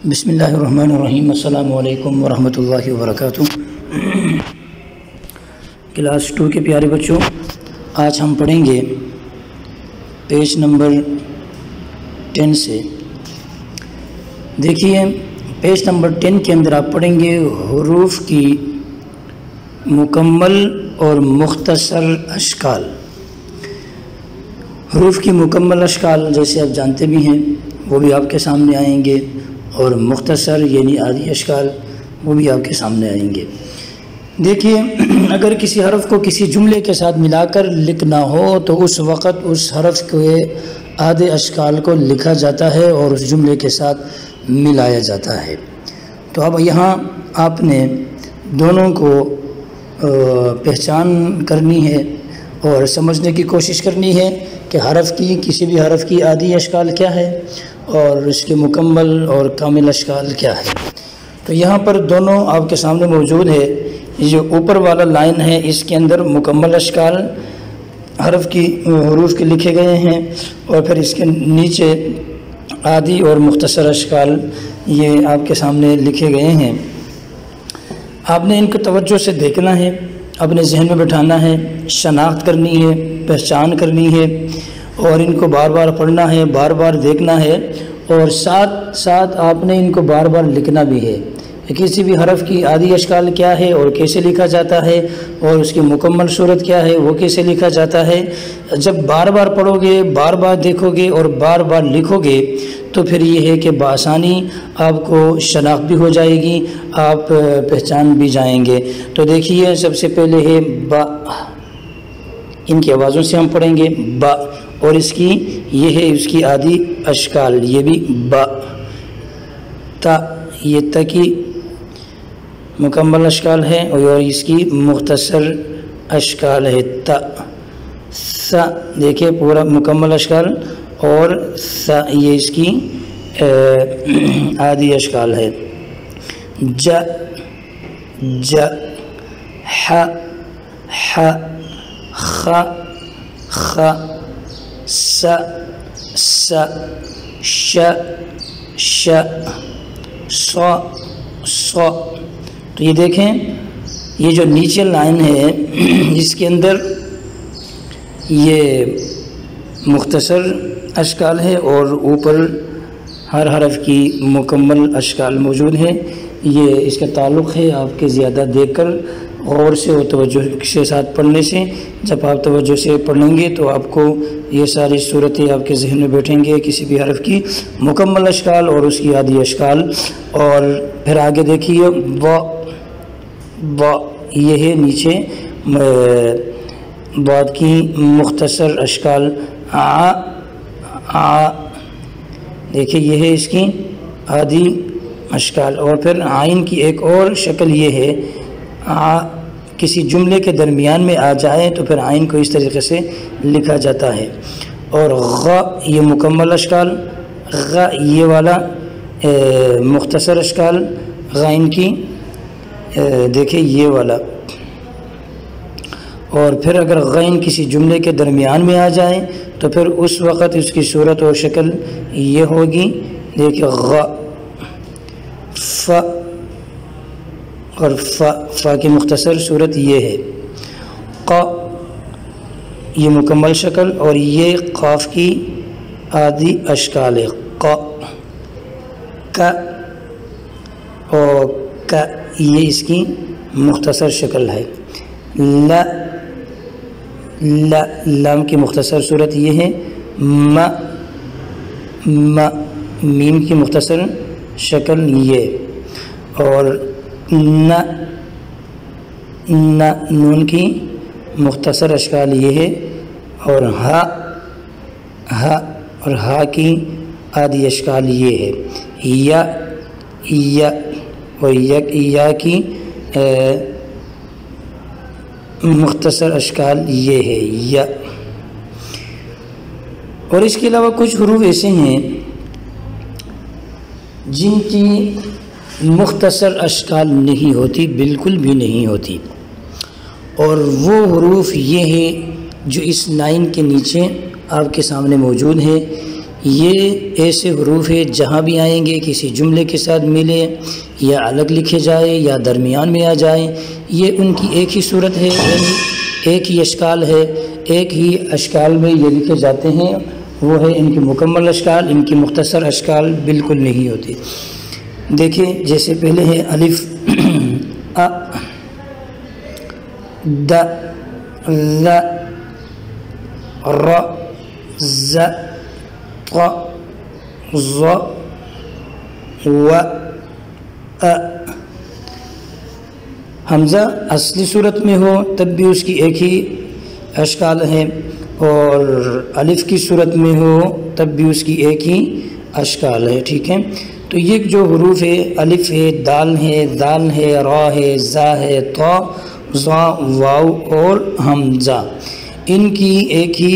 بسم اللہ الرحمن الرحیم۔ السلام علیکم ورحمۃ اللہ وبرکاتہ۔ کلاس 2 کے پیارے بچوں، آج ہم پڑھیں گے پیج نمبر 10 سے۔ دیکھیے پیج نمبر 10 کے اندر آپ پڑھیں گے حروف کی مکمل اور مختصر اشکال۔ حروف کی مکمل اشکال جیسے آپ جانتے بھی ہیں وہ بھی آپ کے سامنے آئیں گے، اور مختصر یعنی آدھی اشکال وہ بھی آپ کے سامنے آئیں گے۔ دیکھیے اگر کسی حرف کو کسی جملے کے ساتھ ملا کر لکھنا ہو تو اس وقت اس حرف کے آدھے اشکال کو لکھا جاتا ہے اور اس جملے کے ساتھ ملایا جاتا ہے۔ تو اب یہاں آپ نے دونوں کو پہچان کرنی ہے اور سمجھنے کی کوشش کرنی ہے کہ کسی بھی حرف کی آدھی اشکال کیا ہے اور اس کے مکمل اور کامل اشکال کیا ہے۔ تو یہاں پر دونوں آپ کے سامنے موجود ہے۔ یہ جو اوپر والا لائن ہے اس کے اندر مکمل اشکال حروف کے لکھے گئے ہیں، اور پھر اس کے نیچے آدھی اور مختصر اشکال یہ آپ کے سامنے لکھے گئے ہیں۔ آپ نے ان کو توجہ سے دیکھنا ہے، اپنے ذہن میں بٹھانا ہے، شناخت کرنی ہے، پہچان کرنی ہے، اور ان کو بار بار پڑھنا ہے، بار بار دیکھنا ہے، اور ساتھ ساتھ آپ نے ان کو بار بار لکھنا بھی ہے کہ کسی بھی حرف کی آدھی اشکال کیا ہے اور کیسے لکھا جاتا ہے، اور اس کی مکمل صورت کیا ہے وہ کیسے لکھا جاتا ہے۔ جب بار بار پڑھو گے، بار بار دیکھو گے اور بار بار لکھو گے تو پھر یہ ہے کہ بآسانی آپ کو شناخت بھی ہو جائے گی، آپ پہچان بھی جائیں گے۔ تو دیکھیے سب سے پہلے ہے با، ان کی آوازوں سے ہم پڑھیں گے با، اور یہ ہے اس کی آدھی اشکال، یہ بھی با۔ تا، یہ تا کی مکمل اشکال ہے اور اس کی مختصر اشکال ہے تا۔ سا، دیکھیں پورا مکمل اشکال، اور سا یہ اس کی آدھی اشکال ہے۔ جا، جا، ح، ح، خ، خ، س، س، ش، ش، ص، ص۔ تو یہ دیکھیں یہ جو نیچے لائن ہے اس کے اندر یہ مختصر اشکال ہے اور اوپر ہر حرف کی مکمل اشکال موجود ہیں۔ یہ اس کا تعلق ہے آپ کے زیادہ دیکھ کر غور سے اور توجہ کے ساتھ پڑھنے سے۔ جب آپ توجہ سے پڑھیں گے تو آپ کو یہ ساری صورتیں آپ کے ذہن میں بیٹھیں گے، کسی بھی حرف کی مکمل اشکال اور اس کی آدھی اشکال۔ اور پھر آگے دیکھیے با، با، یہ ہے نیچے بعد کی مختصر اشکال۔ آ، آ، دیکھیں یہ ہے اس کی آدھی اشکال۔ اور پھر عین کی ایک اور شکل یہ ہے، کسی جملے کے درمیان میں آ جائے تو پھر عین کو اس طریقے سے لکھا جاتا ہے۔ اور غ، یہ مکمل اشکال، غ یہ والا مختصر اشکال غین کی، دیکھیں یہ والا۔ اور پھر اگر غین کسی جملے کے درمیان میں آ جائے تو پھر اس وقت اس کی صورت اور شکل یہ ہوگی، دیکھیں غ، ف، اور فا کی مختصر صورت یہ ہے۔ ق، یہ مکمل شکل، اور یہ قاف کی آدھی اشکال ہے۔ ق، ک، اور ک یہ اس کی مختصر شکل ہے۔ ل، ل، لام کی مختصر صورت یہ ہے۔ م، م، میم کی مختصر شکل یہ، اور ن، ن، نون کی مختصر اشکال یہ ہے، اور ہ، ہ، اور ہا کی آدھی اشکال یہ ہے۔ یا، یا، اور یا کی مختصر اشکال یہ ہے یا۔ اور اس کے علاوہ کچھ حروف ایسے ہیں جن کی مختصر اشکال نہیں ہوتی، بالکل بھی نہیں ہوتی، اور وہ حروف یہ ہے جو اس لائن کے نیچے آپ کے سامنے موجود ہے۔ یہ ایسے حروف ہے جہاں بھی آئیں گے کسی جملے کے ساتھ ملے یا الگ لکھے جائے یا درمیان میں آ جائیں، یہ ان کی ایک ہی صورت ہے، یعنی ایک ہی اشکال ہے، ایک ہی اشکال میں یہ لکھے جاتے ہیں، وہ ہے ان کے مکمل اشکال، ان کی مختصر اشکال بالکل نہیں ہوتے۔ دیکھیں جیسے پہلے ہے الف ا د ذ ر ز ط ظ و ا۔ حمزہ اصلی صورت میں ہو تب بھی اس کی ایک ہی اشکال ہے، اور الف کی صورت میں ہو تب بھی اس کی ایک ہی اشکال ہے، ٹھیک ہے۔ تو یہ جو حروف ہے، الف ہے، دال ہے، ذال ہے، را ہے، زا ہے، طا، ظا، واو اور حمزہ، ان کی ایک ہی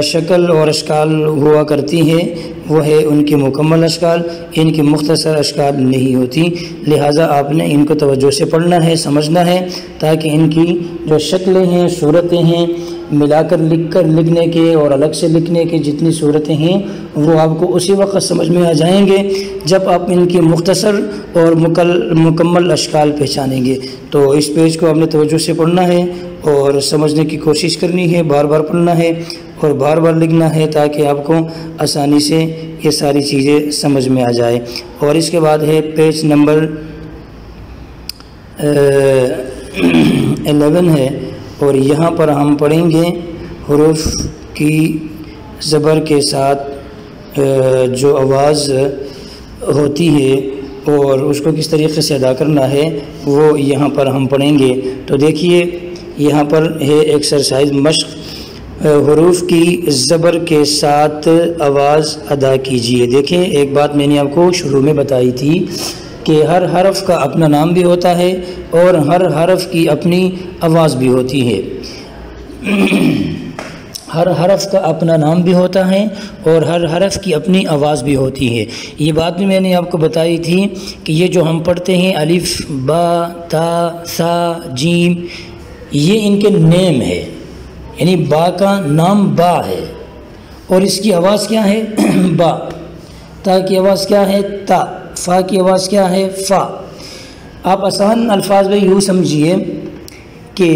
شکل اور اشکال ہوا کرتی ہے، وہ ہے ان کے مکمل اشکال، ان کی مختصر اشکال نہیں ہوتی، لہٰذا آپ نے ان کو توجہ سے پڑھنا ہے، سمجھنا ہے، تاکہ ان کی جو شکلیں ہیں، صورتیں ہیں، ملا کر لکھنے کے اور الگ سے لکھنے کے جتنی صورتیں ہیں وہ آپ کو اسی وقت سمجھ میں آ جائیں گے جب آپ ان کی مختصر اور مکمل اشکال پہچانیں گے۔ تو اس پیج کو آپ نے توجہ سے پڑھنا ہے اور سمجھنے کی کوشش کرنی ہے، بار بار پڑھنا ہے اور بار بار لکھنا ہے تاکہ آپ کو آسانی سے یہ ساری چیزیں سمجھ میں آ جائے۔ اور اس کے بعد ہے پیج نمبر 11 ہے، اور یہاں پر ہم پڑھیں گے حروف کی زبر کے ساتھ جو آواز ہوتی ہے اور اس کو کس طریقے سے ادا کرنا ہے وہ یہاں پر ہم پڑھیں گے۔ تو دیکھیے یہاں پر ہے ایکسرسائز مشق، حروف کی زبر کے ساتھ آواز ادا کیجیے۔ دیکھیں ایک بات میں نے آپ کو شروع میں بتائی تھی کہ ہر حرف کا اپنا نام بھی ہوتا ہے اور ہر حرف کی اپنی آواز بھی ہوتی ہے۔ ہر حرف کا اپنا نام بھی ہوتا ہے اور ہر حرف کی اپنی آواز بھی ہوتی ہے۔ یہ بات بھی میں نے آپ کو بتائی تھی کہ یہ جو ہم پڑھتے ہیں الف، با، تا، سا، جیم، یہ ان کے نیم ہے، یعنی با کا نام با ہے اور اس کی آواز کیا ہے؟ با۔ تا کی آواز کیا ہے؟ تا۔ فا کی آواز کیا ہے؟ فا۔ آپ آسان الفاظ میں یوں سمجھیے کہ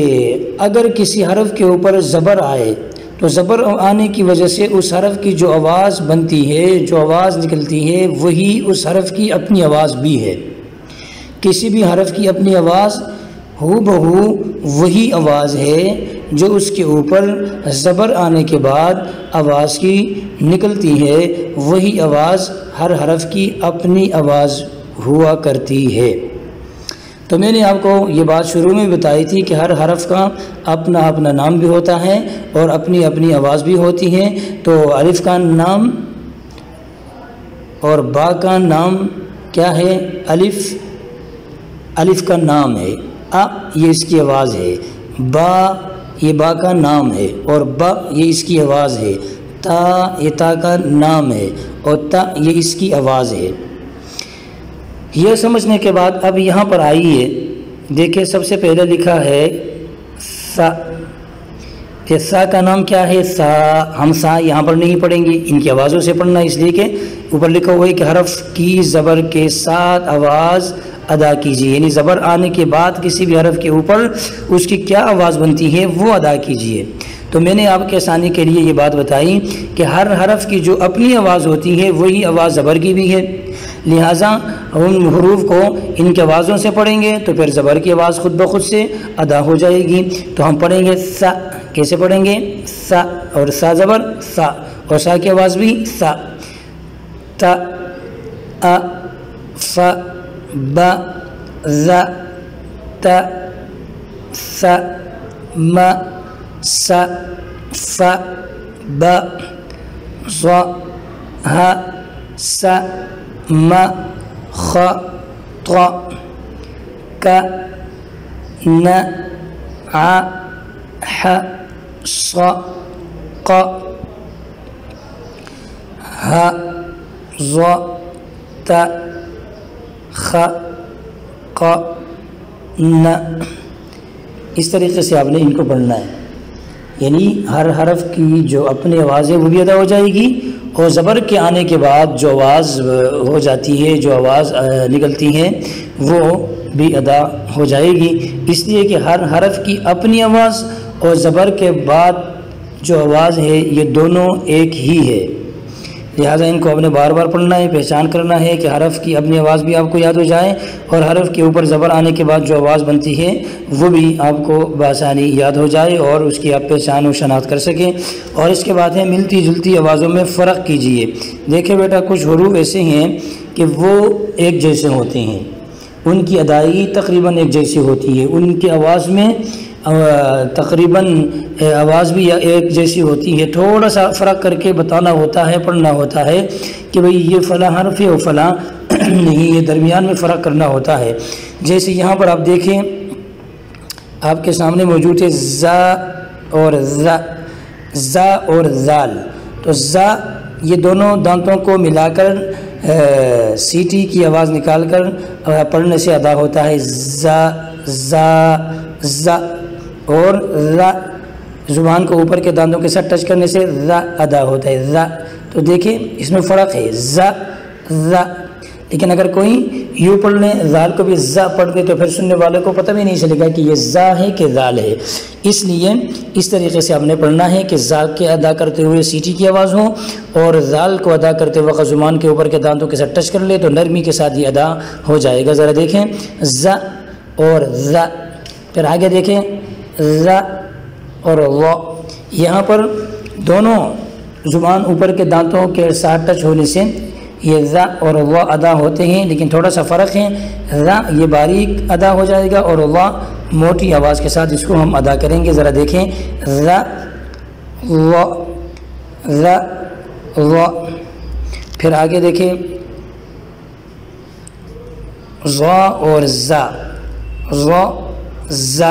اگر کسی حرف کے اوپر زبر آئے تو زبر آنے کی وجہ سے اس حرف کی جو آواز بنتی ہے، جو آواز نکلتی ہے، وہی اس حرف کی اپنی آواز بھی ہے۔ کسی بھی حرف کی اپنی آواز ہو بہو وہی آواز ہے جو اس کے اوپر زبر آنے کے بعد آواز کی نکلتی ہے، وہی آواز ہر حرف کی اپنی آواز ہوا کرتی ہے۔ تو میں نے آپ کو یہ بات شروع میں بتائی تھی کہ ہر حرف کا اپنا اپنا نام بھی ہوتا ہے اور اپنی اپنی آواز بھی ہوتی ہے۔ تو الف کا نام اور با کا نام کیا ہے؟ الف کا نام ہے، ا یہ اس کی آواز ہے، با یہ با کا نام ہے اور با یہ اس کی آواز ہے، تا یہ تا کا نام ہے اور تا یہ اس کی آواز ہے۔ یہ سمجھنے کے بعد اب یہاں پر آئیے، دیکھیں سب سے پہلے لکھا ہے سا، کہ سا کا نام کیا ہے؟ سا۔ ہم سا یہاں پر نہیں پڑھیں گے، ان کی آوازوں سے پڑھنا، اس لیے کہ اوپر لکھا ہوا ہے کہ حرف کی زبر کے ساتھ آواز ادا کیجیے، یعنی زبر آنے کے بعد کسی بھی حرف کے اوپر اس کی کیا آواز بنتی ہے وہ ادا کیجیے۔ تو میں نے آپ کے آسانی کے لیے یہ بات بتائی کہ ہر حرف کی جو اپنی آواز ہوتی ہے وہی آواز زبر کی بھی ہے، لہٰذا ان حروف کو ان کی آوازوں سے پڑھیں گے تو پھر زبر کی آواز خود بخود سے ادا ہو جائے گی۔ تو ہم پڑھیں گے سا، کیسے پڑھیں گے؟ سا، اور سا زبر سا، اور سا کی آواز بھی سا، تا، ا، ف، ب، ز، ت، ث، م، س، ف، ب، ظ، ه، س، م، خ، ط، ك، ن، ع، ح، ص، ق، ه، ظ، ت، خ، ق، ن۔ اس طریقے سے آپ نے ان کو پڑھنا ہے، یعنی ہر حرف کی جو اپنی آواز ہے وہ بھی ادا ہو جائے گی اور زبر کے آنے کے بعد جو آواز ہو جاتی ہے، جو آواز نکلتی ہے وہ بھی ادا ہو جائے گی، اس لیے کہ ہر حرف کی اپنی آواز اور زبر کے بعد جو آواز ہے یہ دونوں ایک ہی ہے، لہٰذا ان کو آپ نے بار بار پڑھنا ہے، پہچان کرنا ہے کہ حرف کی اپنی آواز بھی آپ کو یاد ہو جائے اور حرف کے اوپر زبر آنے کے بعد جو آواز بنتی ہے وہ بھی آپ کو بآسانی یاد ہو جائے اور اس کی آپ پہچان و شناخت کر سکیں۔ اور اس کے بعد ہے ملتی جلتی آوازوں میں فرق کیجئے۔ دیکھیں بیٹا، کچھ حروف ایسے ہیں کہ وہ ایک جیسے ہوتے ہیں، ان کی ادائیگی تقریباً ایک جیسی ہوتی ہے، ان کی آواز میں تقریباً آواز بھی ایک جیسی ہوتی ہے، تھوڑا سا فرق کر کے بتانا ہوتا ہے، پڑھنا ہوتا ہے کہ بھئی یہ فلاں حرف ہے اور فلاں نہیں، یہ درمیان میں فرق کرنا ہوتا ہے۔ جیسے یہاں پر آپ دیکھیں، آپ کے سامنے موجود ہے زا اور زا، زا اور زال، تو زا یہ دونوں دانتوں کو ملا کر سیٹی کی آواز نکال کر پڑھنے سے ادا ہوتا ہے، زا زا زا، اور را زبان کو اوپر کے دانتوں کے ساتھ ٹچ کرنے سے را ادا ہوتا ہے، را۔ تو دیکھیں اس میں فرق ہے، زا را، لیکن اگر کوئی یوں پڑھ لیں زال کو بھی زا پڑھ دے تو پھر سننے والے کو پتہ بھی نہیں چلے گا کہ یہ زا ہے کہ زال ہے، اس لیے اس طریقے سے آپ نے پڑھنا ہے کہ زا کے ادا کرتے ہوئے سیٹی کی آواز ہو اور زال کو ادا کرتے وقت زبان کے اوپر کے دانتوں کے ساتھ ٹچ کر لے تو نرمی کے ساتھ یہ ادا ہو جائے گا۔ ذرا دیکھیں، زا اور زا، پھر آگے دیکھیں ز اور و، یہاں پر دونوں زبان اوپر کے دانتوں کے ساتھ ٹچ ہونے سے یہ ز اور و ادا ہوتے ہیں، لیکن تھوڑا سا فرق ہے، ز یہ باریک ادا ہو جائے گا اور و موٹی آواز کے ساتھ اس کو ہم ادا کریں گے۔ ذرا دیکھیں، ز و، ز و، پھر آگے دیکھیں ز اور ز، ز ز،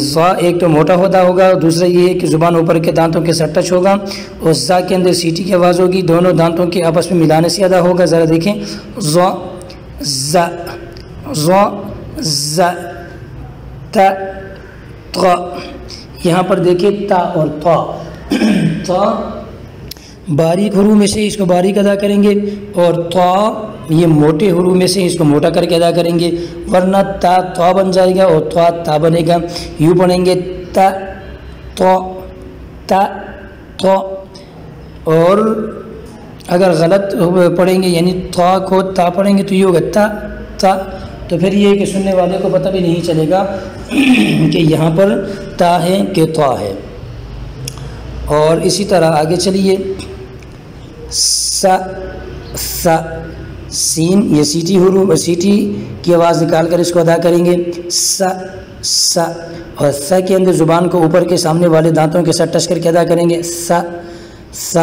زا ایک تو موٹا ہوتا ہوگا اور دوسرا یہ ہے کہ زبان اوپر کے دانتوں کے ساتھ ٹچ ہوگا اور زا کے اندر سیٹی کی آواز ہوگی، دونوں دانتوں کے آپس میں ملانے سے ادا ہوگا۔ ذرا دیکھیں، زا زا، زا زا، تا تا، یہاں پر دیکھیں تا اور تا، تا باریک حروف میں سے اس کو باریک ادا کریں گے اور تا یہ موٹے حروف میں سے اس کو موٹا کر کے ادا کریں گے، ورنہ تا تا بن جائے گا اور تا تا بنے گا۔ یوں پڑھیں گے تا تو، تا تو، اور اگر غلط پڑھیں گے یعنی تا کو تا پڑھیں گے تو یہ ہوگا تا تا، تو پھر یہ کہ سننے والے کو پتہ بھی نہیں چلے گا کہ یہاں پر تا ہے کہ تا ہے۔ اور اسی طرح آگے چلیے، سا سا، سین یہ سیٹی حروف، سیٹی کی آواز نکال کر اس کو ادا کریں گے، سا سا، اور سا کے اندر زبان کو اوپر کے سامنے والے دانتوں کے ساتھ ٹچ کر کے ادا کریں گے، سا سا۔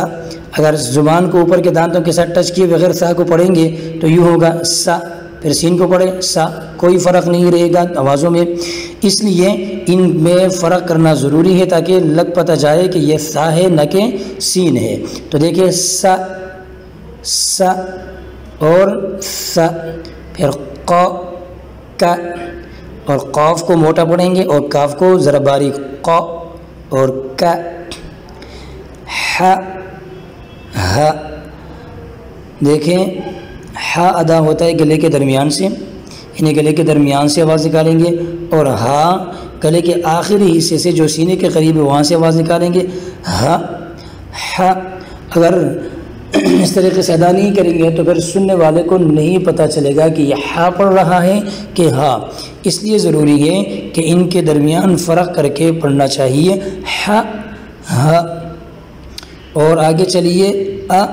اگر زبان کو اوپر کے دانتوں کے ساتھ ٹچ کیے بغیر سا کو پڑھیں گے تو یوں ہوگا سا، پھر سین کو پڑھیں سا، کوئی فرق نہیں رہے گا آوازوں میں، اس لیے ان میں فرق کرنا ضروری ہے تاکہ لگ پتہ جائے کہ یہ سا ہے نہ کہ سین ہے۔ تو دیکھیں سا سا اور سا، پھر قا کا، اور قاف کو موٹا پڑھیں گے اور کاف کو ذرا باریک، قا اور کا، ح ہ، دیکھیں ح ادا ہوتا ہے گلے کے درمیان سے، انہیں گلے کے درمیان سے آواز نکالیں گے، اور ہا گلے کے آخری حصے سے جو سینے کے قریب ہے وہاں سے آواز نکالیں گے، ہ ہ۔ اگر اس طریقے سے ادا نہیں کریں گے تو پھر سننے والے کو نہیں پتہ چلے گا کہ یہ ہا پڑھ رہا ہے کہ ہا، اس لیے ضروری ہے کہ ان کے درمیان فرق کر کے پڑھنا چاہیے، ہ ہ۔ اور آگے چلیے، ا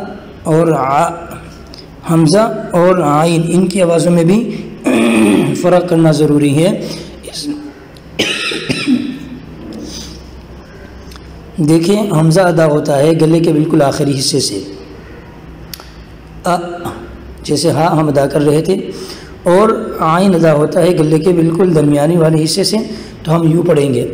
اور ع، حمزہ اور عین ان کی آوازوں میں بھی فرق کرنا ضروری ہے۔ دیکھیں حمزہ ادا ہوتا ہے گلے کے بالکل آخری حصے سے، جیسے ہاں ہم ادا کر رہے تھے، اور عین ادا ہوتا ہے گلے کے بالکل درمیانی والے حصے سے، تو ہم یوں پڑھیں گے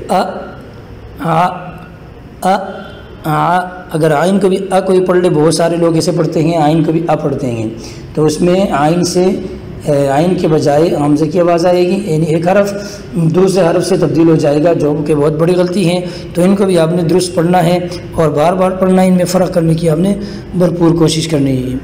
اگر عین کو بھی کوئی پڑھ لے، بہت سارے لوگ اسے پڑھتے ہیں عین کو بھی پڑھتے ہیں، تو اس میں عین سے عین کے بجائے حمزے کی آواز آئے گی، یعنی ایک حرف دوسرے حرف سے تبدیل ہو جائے گا، جو کہ بہت بڑی غلطی ہے۔ تو ان کو بھی آپ نے درست پڑھنا ہے اور بار بار پڑھنا ہے، ان میں فرق کرنے کی آپ نے بھرپور کوشش کرنی ہے۔